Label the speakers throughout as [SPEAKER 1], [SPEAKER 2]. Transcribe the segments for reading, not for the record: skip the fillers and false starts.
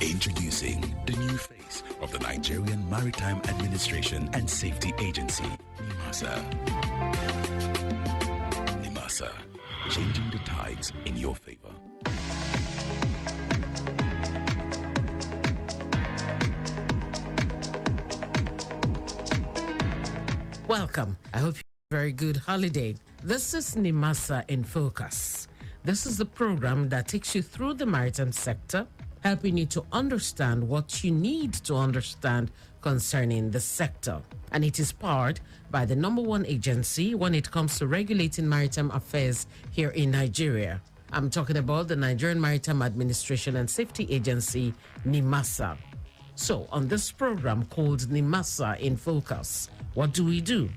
[SPEAKER 1] Introducing the new face of the Nigerian Maritime Administration and Safety Agency, Nimasa. Nimasa, changing the tides in your favor.
[SPEAKER 2] Welcome. I hope you had a very good holiday. This is Nimasa In Focus. This is the program that takes you through the maritime sector, helping you to understand what you need to understand concerning the sector. And it is powered by the number one agency when it comes to regulating maritime affairs here in Nigeria. I'm talking about the Nigerian Maritime Administration and Safety Agency, NIMASA. So, on this program called Nimasa In Focus, what do?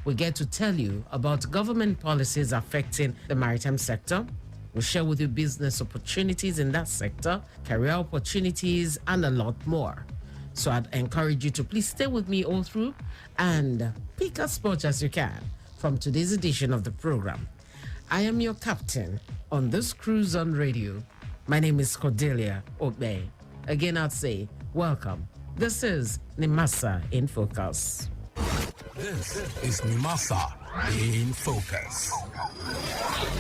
[SPEAKER 2] We get to tell you about government policies affecting the maritime sector. We share with you business opportunities in that sector, career opportunities, and a lot more. So I'd encourage you to please stay with me all through and pick as much as you can from today's edition of the program. I am your captain on this cruise on radio. My name is Cordelia Obe. Again, I'd say welcome. This is Nimasa In Focus.
[SPEAKER 3] This is Nimasa In Focus.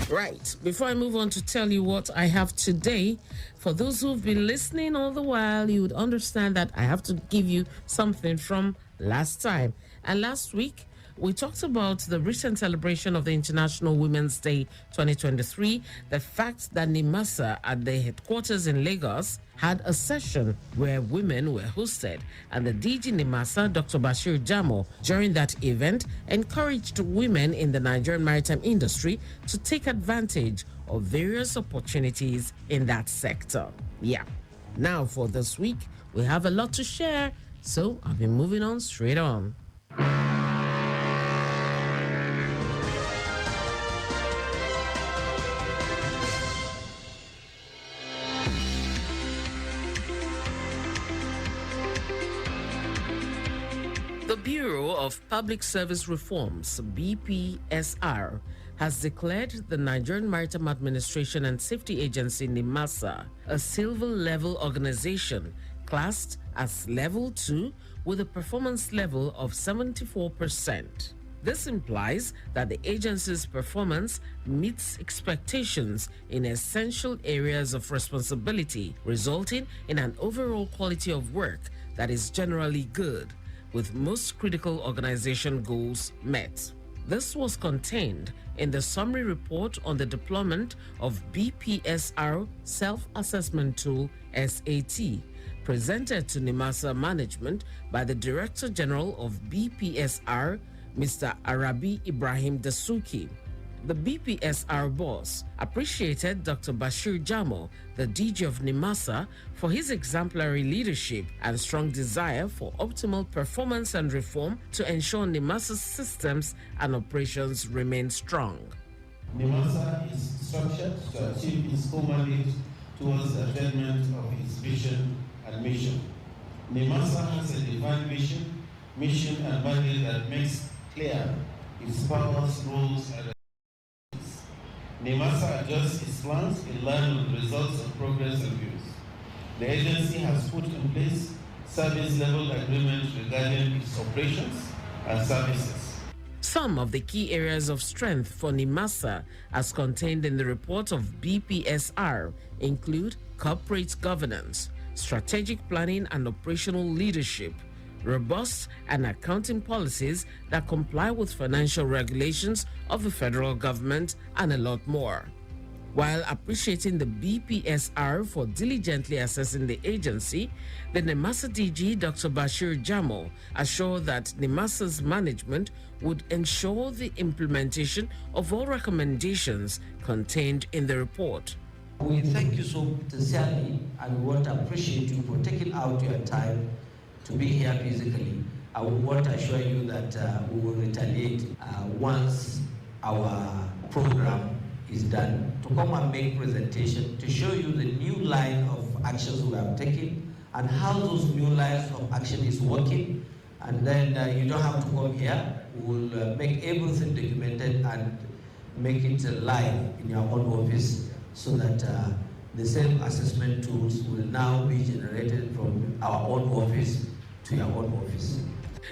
[SPEAKER 2] Right, before I move on to tell you what I have today, for those who've been listening all the while, you would understand that I have to give you something from last time. And last week, we talked about the recent celebration of the International Women's Day 2023, the fact that NIMASA at the headquarters in Lagos had a session where women were hosted, and the DG NIMASA, Dr. Bashir Jamo, during that event encouraged women in the Nigerian maritime industry to take advantage of various opportunities in that sector. Yeah. Now for this week, we have a lot to share, so I'll be moving on straight on. The Bureau of Public Service Reforms, BPSR, has declared the Nigerian Maritime Administration and Safety Agency, NIMASA, a silver-level organization classed as Level 2 with a performance level of 74%. This implies that the agency's performance meets expectations in essential areas of responsibility, resulting in an overall quality of work that is generally good, with most critical organization goals met. This was contained in the summary report on the deployment of BPSR Self-Assessment Tool SAT, presented to NIMASA management by the Director General of BPSR, Mr. Arabi Ibrahim Dasuki. The BPSR boss appreciated Dr. Bashir Jamo, the DG of NIMASA, for his exemplary leadership and strong desire for optimal performance and reform to ensure NIMASA's systems and operations remain strong.
[SPEAKER 4] NIMASA is structured to achieve its core mandate towards the attainment of its vision and mission. NIMASA has a defined vision, mission, and mandate that makes clear its powers, roles, and NIMASA adjusts its plans in line with the results of progress and views. The agency has put in place service-level agreements regarding its operations and services.
[SPEAKER 2] Some of the key areas of strength for NIMASA, as contained in the report of BPSR, include corporate governance, strategic planning and operational leadership, robust and accounting policies that comply with financial regulations of the federal government, and a lot more. While appreciating the BPSR for diligently assessing the agency, the NIMASA DG, Dr. Bashir Jamo, assured that NIMASA's management would ensure the implementation of all recommendations contained in the report.
[SPEAKER 5] We thank you so sincerely, and we want to appreciate you for taking out your time to be here physically. I want to assure you that we will retaliate once our program is done, to come and make presentation to show you the new line of actions we have taken and how those new lines of action is working. And then you don't have to come here. We will make everything documented and make it live in your own office so that the same assessment tools will now be generated from our own office to your own office.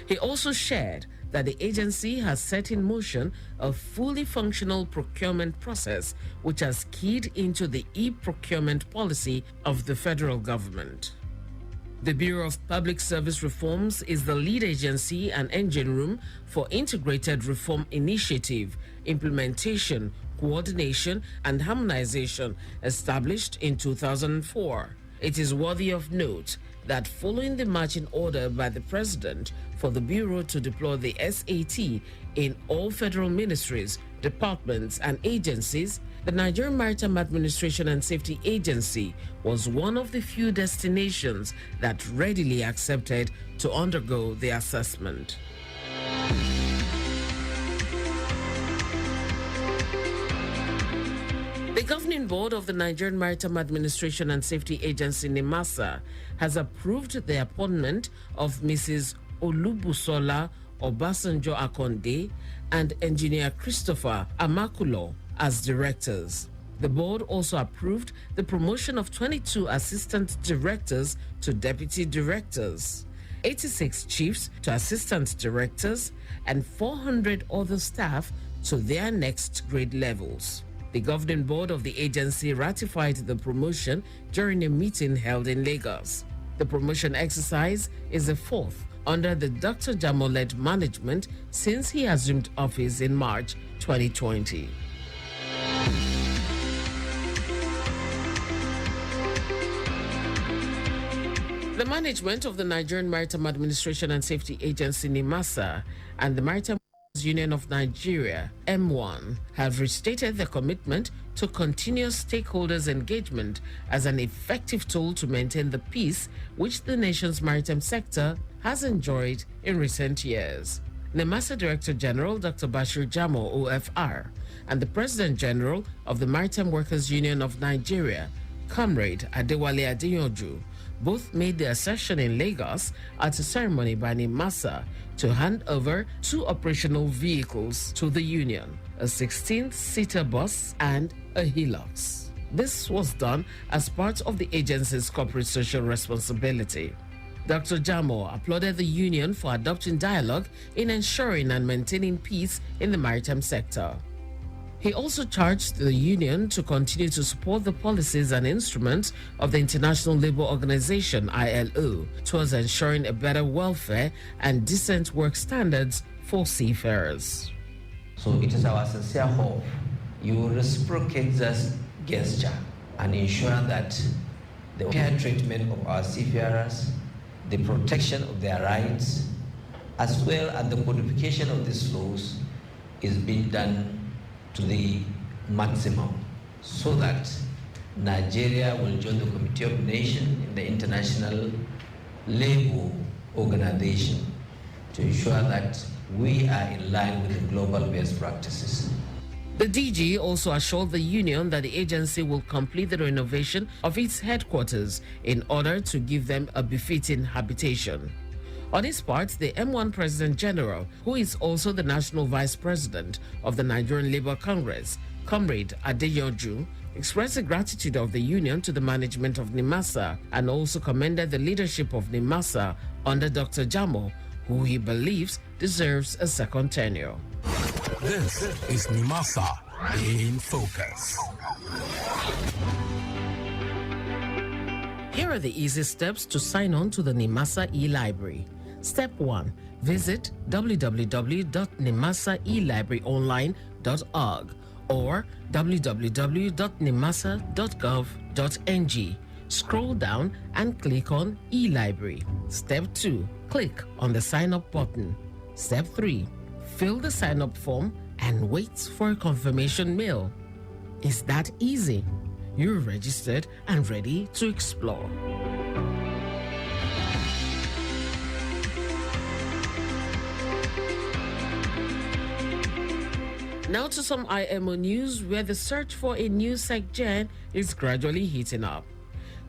[SPEAKER 2] He also shared that the agency has set in motion a fully functional procurement process which has keyed into the e-procurement policy of the federal government. The Bureau of Public Service Reforms is the lead agency and engine room for integrated reform initiative, implementation, coordination, and harmonization established in 2004. It is worthy of note that following the marching order by the President for the Bureau to deploy the SAT in all federal ministries, departments, and agencies, the Nigerian Maritime Administration and Safety Agency was one of the few destinations that readily accepted to undergo the assessment. The governing board of the Nigerian Maritime Administration and Safety Agency, Nimasa, has approved the appointment of Mrs. Olubusola Obasanjo Akonde and Engineer Christopher Amakulo as directors. The board also approved the promotion of 22 assistant directors to deputy directors, 86 chiefs to assistant directors, and 400 other staff to their next grade levels. The governing board of the agency ratified the promotion during a meeting held in Lagos. The promotion exercise is the fourth under the Dr. Jamo-led management since he assumed office in March 2020. The management of the Nigerian Maritime Administration and Safety Agency, Nimasa, and the Maritime Union of Nigeria, M1, have restated their commitment to continuous stakeholders' engagement as an effective tool to maintain the peace which the nation's maritime sector has enjoyed in recent years. Nimasa Director General Dr. Bashir Jamo, OFR, and the President General of the Maritime Workers Union of Nigeria, Comrade Adewale Adeyanju, both made their session in Lagos at a ceremony by Nimasa to hand over 2 operational vehicles to the union, a 16-seater bus and a Hilux. This was done as part of the agency's corporate social responsibility. Dr. Jamo applauded the union for adopting dialogue in ensuring and maintaining peace in the maritime sector. He also charged the union to continue to support the policies and instruments of the International Labour Organization, ILO, towards ensuring a better welfare and decent work standards for seafarers.
[SPEAKER 5] So it is our sincere hope you will reciprocate this gesture and ensure that the fair treatment of our seafarers, the protection of their rights, as well as the codification of these laws is being done to the maximum so that Nigeria will join the Committee of Nations in the International Labour Organization to ensure that we are in line with the global best practices.
[SPEAKER 2] The DG also assured the union that the agency will complete the renovation of its headquarters in order to give them a befitting habitation. On his part, the M1 President General, who is also the National Vice President of the Nigerian Labour Congress, Comrade Adeyanju, expressed the gratitude of the union to the management of Nimasa and also commended the leadership of Nimasa under Dr. Jamo, who he believes deserves a second tenure.
[SPEAKER 3] This is Nimasa In Focus.
[SPEAKER 2] Here are the easy steps to sign on to the Nimasa e-library. Step 1. Visit www.nimasaelibraryonline.org or www.nimasa.gov.ng. Scroll down and click on e-library. Step 2. Click on the sign up button. Step 3. Fill the sign up form and wait for a confirmation mail. It's that easy. You're registered and ready to explore. Now to some IMO news where the search for a new SecGen is gradually heating up.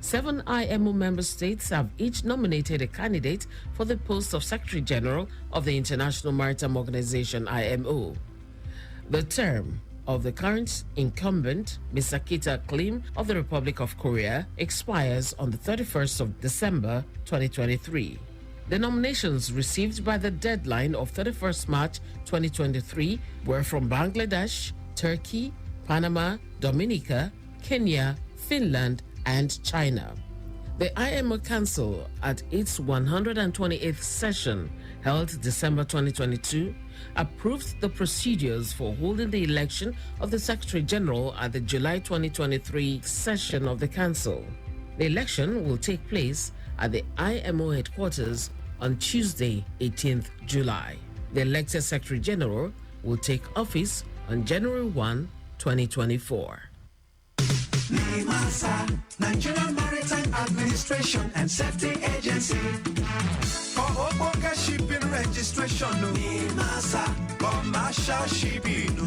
[SPEAKER 2] 7 IMO member states have each nominated a candidate for the post of Secretary General of the International Maritime Organization, IMO. The term of the current incumbent, Misakita Klim of the Republic of Korea, expires on the 31st of December 2023. The nominations received by the deadline of 31st March 2023 were from Bangladesh, Turkey, Panama, Dominica, Kenya, Finland, and China. The IMO Council, at its 128th session held December 2022, approved the procedures for holding the election of the Secretary General at the July 2023 session of the Council. The election will take place at the IMO headquarters on Tuesday, 18th July. The elected Secretary General will take office on January 1, 2024.
[SPEAKER 6] Nimasa, Nigerian Maritime Administration and Safety Agency. For Oboga shipping registration, no. Nimasa, commercial shipping, no.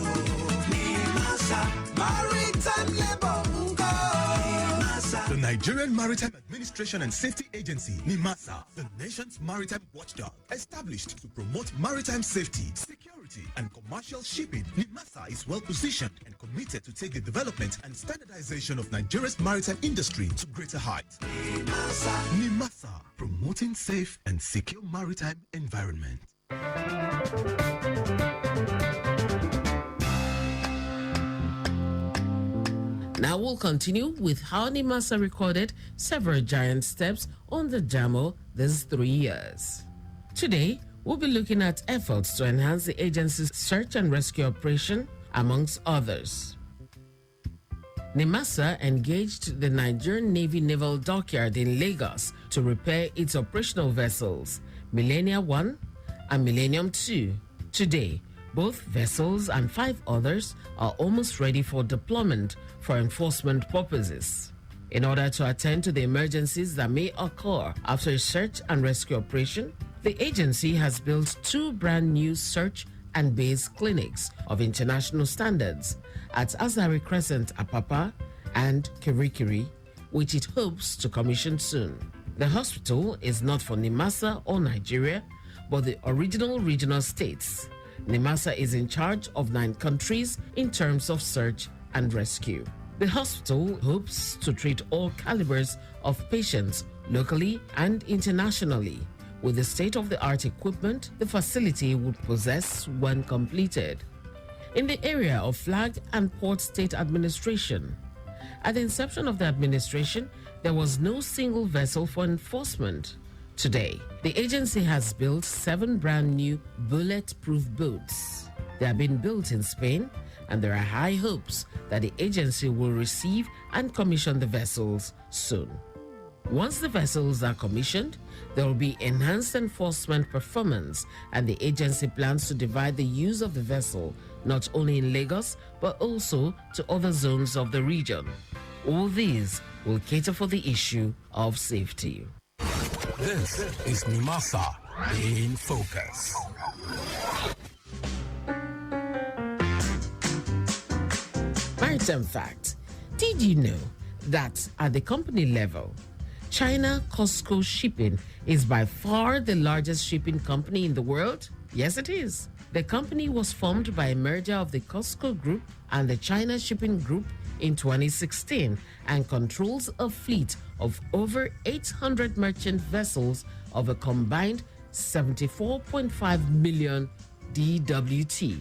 [SPEAKER 6] Nimasa, maritime labor, Nimasa.
[SPEAKER 7] The Nigerian Maritime Administration and Safety Agency, NIMASA, the nation's maritime watchdog, established to promote maritime safety, security, and commercial shipping. NIMASA is well positioned and committed to take the development and standardization of Nigeria's maritime industry to greater heights. NIMASA, promoting safe and secure maritime environment.
[SPEAKER 2] Now we'll continue with how Nimasa recorded several giant steps on the JAMO these 3 years. Today, we'll be looking at efforts to enhance the agency's search and rescue operation, amongst others. Nimasa engaged the Nigerian Navy Naval Dockyard in Lagos to repair its operational vessels, Millennia 1 and Millennium 2. Today, both vessels and 5 others are almost ready for deployment for enforcement purposes. In order to attend to the emergencies that may occur after a search and rescue operation, the agency has built 2 brand new search and base clinics of international standards at Azari Crescent, Apapa, and Kirikiri, which it hopes to commission soon. The hospital is not for Nimasa or Nigeria, but the original regional states. Nimasa is in charge of 9 countries in terms of search and rescue. The hospital hopes to treat all calibers of patients locally and internationally. With the state-of-the-art equipment the facility would possess when completed. In the area of flag and port state administration, at the inception of the administration, there was no single vessel for enforcement. Today, the agency has built 7 brand new bulletproof boats. They are being built in Spain, and there are high hopes that the agency will receive and commission the vessels soon. Once the vessels are commissioned, there will be enhanced enforcement performance, and the agency plans to divide the use of the vessel not only in Lagos but also to other zones of the region. All these will cater for the issue of safety.
[SPEAKER 3] This is Nimasa In Focus.
[SPEAKER 2] Maritime fact: did you know that at the company level, China COSCO Shipping is by far the largest shipping company in the world? Yes, it is. The company was formed by a merger of the COSCO Group and the China Shipping Group in 2016 and controls a fleet of over 800 merchant vessels of a combined 74.5 million DWT.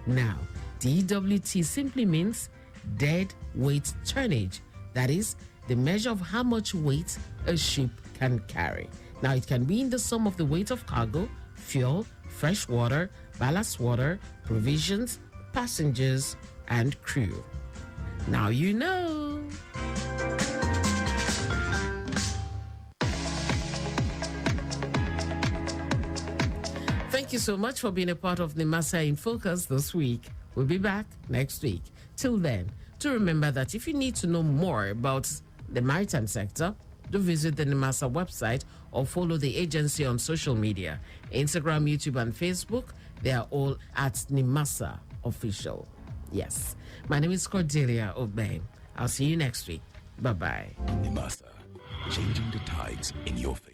[SPEAKER 2] Now, DWT simply means dead weight tonnage. That is, the measure of how much weight a ship can carry. Now, it can be in the sum of the weight of cargo, fuel, fresh water, ballast water, provisions, passengers, and crew. Now you know. Thank you so much for being a part of Nimasa In Focus this week. We'll be back next week. Till then, do remember that if you need to know more about the maritime sector, do visit the Nimasa website or follow the agency on social media. Instagram, YouTube, and Facebook, they are all at Nimasa Official. Yes. My name is Cordelia Obey. I'll see you next week. Bye-bye.
[SPEAKER 1] Nimasa, changing the tides in your favor.